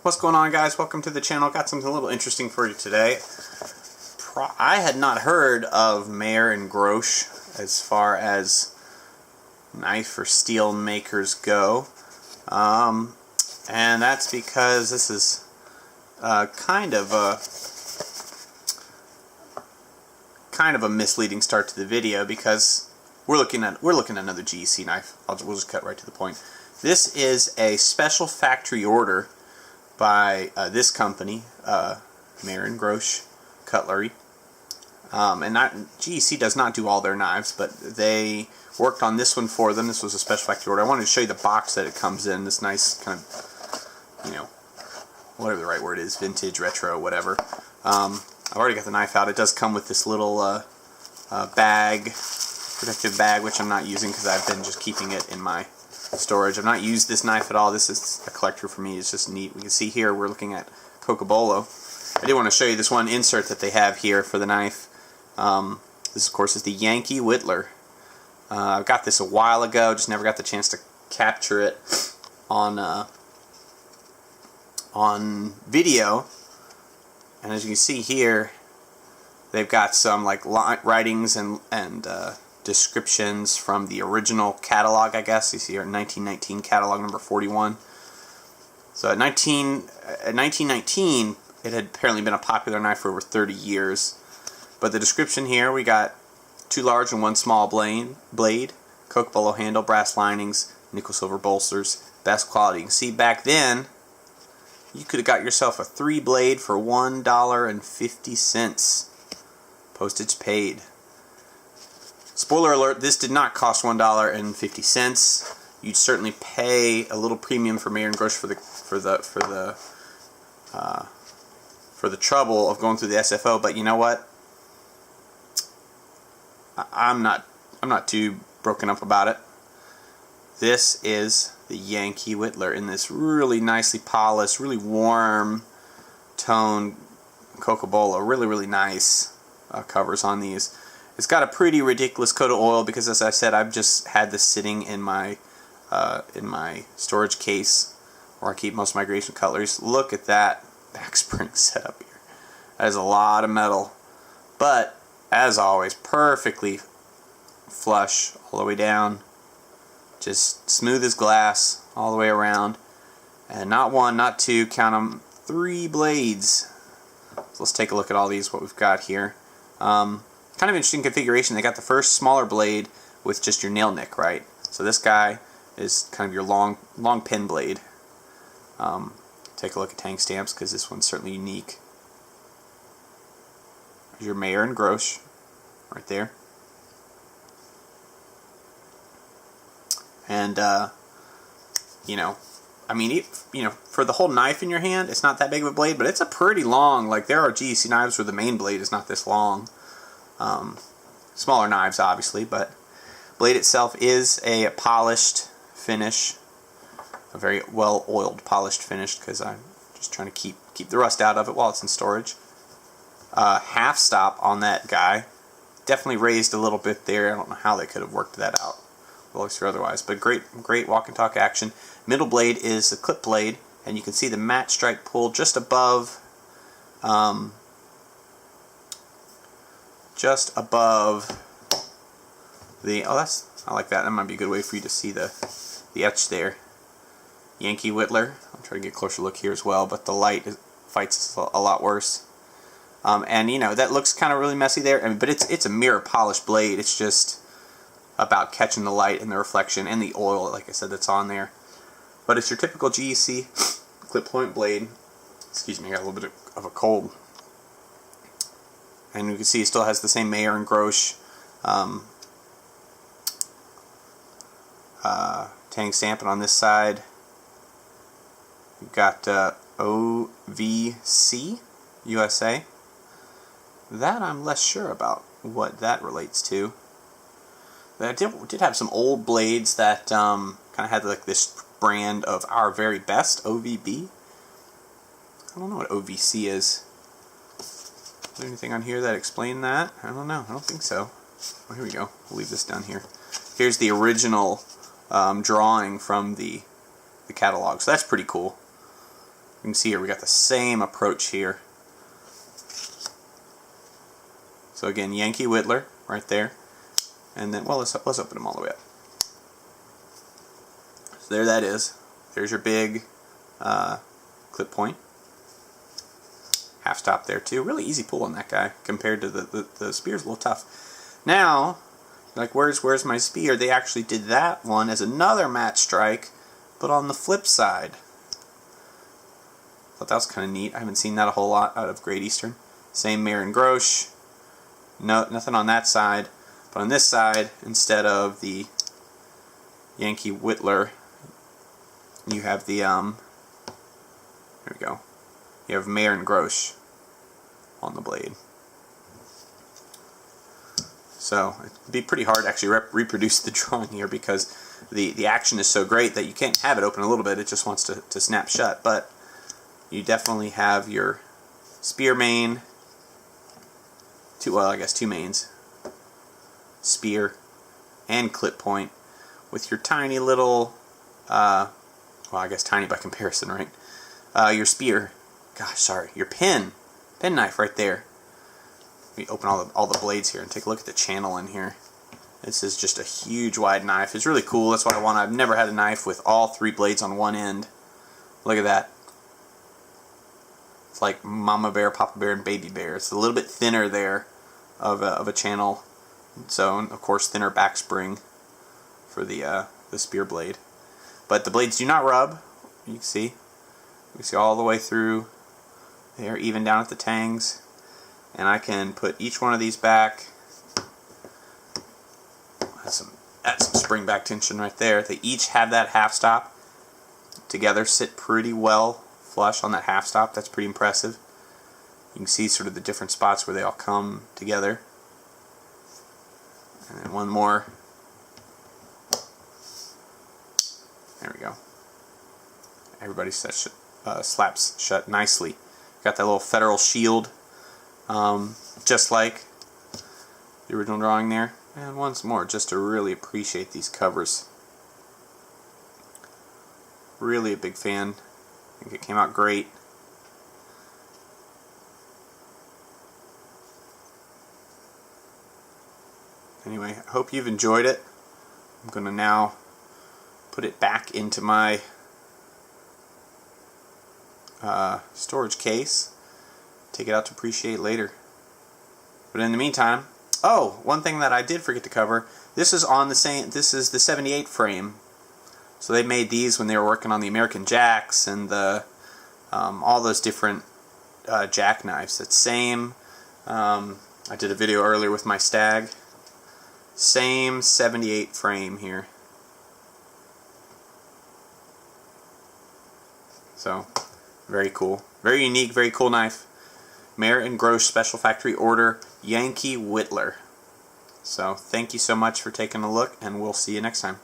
What's going on, guys? Welcome to the channel. Got something a little interesting for you today. I had not heard of Maher Grosh as far as knife or steel makers go, and that's because this is kind of a misleading start to the video, because we're looking at another GEC knife. We'll just cut right to the point. This is a special factory order by this company, Maher Grosh Cutlery. And GEC does not do all their knives, but they worked on this one for them. This was a special factory order. I wanted to show you the box that it comes in. This nice kind of, whatever the right word is, vintage, retro, whatever. I've already got the knife out. It does come with this little protective bag, which I'm not using because I've been just keeping it in my storage. I've not used this knife at all. This is a collector for me. It's just neat. We can see here we're looking at Cocobolo. I did want to show you this one insert that they have here for the knife. This, of course, is the Yankee Whittler. I got this a while ago, just never got the chance to capture it on video. And as you can see here, they've got some like writings and descriptions from the original catalog, I guess. You see here, 1919 catalog number 41. So at 1919, it had apparently been a popular knife for over 30 years. But the description here, we got 2 large and 1 small blade, Cocobolo handle, brass linings, nickel silver bolsters, best quality. You can see back then, you could have got yourself a 3 blade for $1.50. Postage paid. Spoiler alert, this did not cost $1.50. You'd certainly pay a little premium for Maher Grosh for the trouble of going through the SFO, but you know what? I'm not too broken up about it. This is the Yankee Whittler in this really nicely polished, really warm tone Cocobolo. Really nice covers on these. It's got a pretty ridiculous coat of oil because, as I said, I've just had this sitting in my storage case where I keep most of my grazing cutleries. Look at that back spring setup here. That is a lot of metal, but as always, perfectly flush all the way down. Just smooth as glass all the way around. And not 1, not 2, count them, 3 blades. So let's take a look at all these, what we've got here. Kind of interesting configuration. They got the first smaller blade with just your nail nick, right? So this guy is kind of your long pin blade. Take a look at tank stamps, because this one's certainly unique. There's your Maher Grosh right there. And for the whole knife in your hand, it's not that big of a blade, but it's a pretty long. Like, there are GEC knives where the main blade is not this long. Smaller knives, obviously, but blade itself is a polished finish, a very well oiled, polished finish, because I'm just trying to keep the rust out of it while it's in storage. Half stop on that guy, definitely raised a little bit there. I don't know how they could have worked that out, or otherwise, but great walk and talk action. Middle blade is the clip blade, and you can see the matte strike pull just above the, I like that. That might be a good way for you to see the etch there. Yankee Whittler. I'll try to get a closer look here as well, but the light fights a lot worse. And that looks kind of really messy there. But it's a mirror polished blade. It's just about catching the light and the reflection and the oil, like I said, that's on there. But it's your typical GEC clip point blade. Excuse me, I got a little bit of a cold. And you can see it still has the same Maher Grosh tang stamping on this side. We've got OVC USA. That I'm less sure about what that relates to. I did have some old blades that kind of had like this brand of Our Very Best, OVB. I don't know what OVC is. Is there anything on here that explain that? I don't know. I don't think so. Oh, here we go. We'll leave this down here. Here's the original drawing from the catalog. So that's pretty cool. You can see here we got the same approach here. So again, Yankee Whittler right there, and then, well, let's open them all the way up. So there that is. There's your big clip point. Half stop there too. Really easy pull on that guy compared to the spear's a little tough. Now, like where's my spear? They actually did that one as another match strike, but on the flip side. Thought that was kind of neat. I haven't seen that a whole lot out of Great Eastern. Same Maher Grosh. No, nothing on that side, but on this side, instead of the Yankee Whittler, you have the there we go. You have Maher Grosh on the blade. So it'd be pretty hard to actually reproduce the drawing here because the action is so great that you can't have it open a little bit. It just wants to snap shut. But you definitely have your spear main. Well, I guess two mains. Spear and clip point with your tiny little, well, I guess tiny by comparison, right? Your spear. Gosh, sorry. Your pen knife right there. Let me open all the blades here and take a look at the channel in here. This is just a huge wide knife. It's really cool. That's what I want. I've never had a knife with all three blades on one end. Look at that. It's like Mama Bear, Papa Bear, and Baby Bear. It's a little bit thinner there of a channel. So, of course, thinner back spring for the spear blade. But the blades do not rub. You can see. You can see all the way through. They're even down at the tangs. And I can put each one of these back. That's some spring back tension right there. They each have that half stop. Together sit pretty well flush on that half stop. That's pretty impressive. You can see sort of the different spots where they all come together. And then one more. There we go. Everybody slaps shut nicely. Got that little federal shield, just like the original drawing there. And once more, just to really appreciate these covers. Really a big fan. I think it came out great. Anyway, I hope you've enjoyed it. I'm going to now put it back into my storage case. Take it out to appreciate later. But in the meantime, oh, one thing that I did forget to cover. This is on the same. This is the 78 frame. So they made these when they were working on the American Jacks and the all those different jackknives. It's same. I did a video earlier with my stag. Same 78 frame here. So, very cool. Very unique, very cool knife. Maher Grosh Special Factory Order, Yankee Whittler. So, thank you so much for taking a look, and we'll see you next time.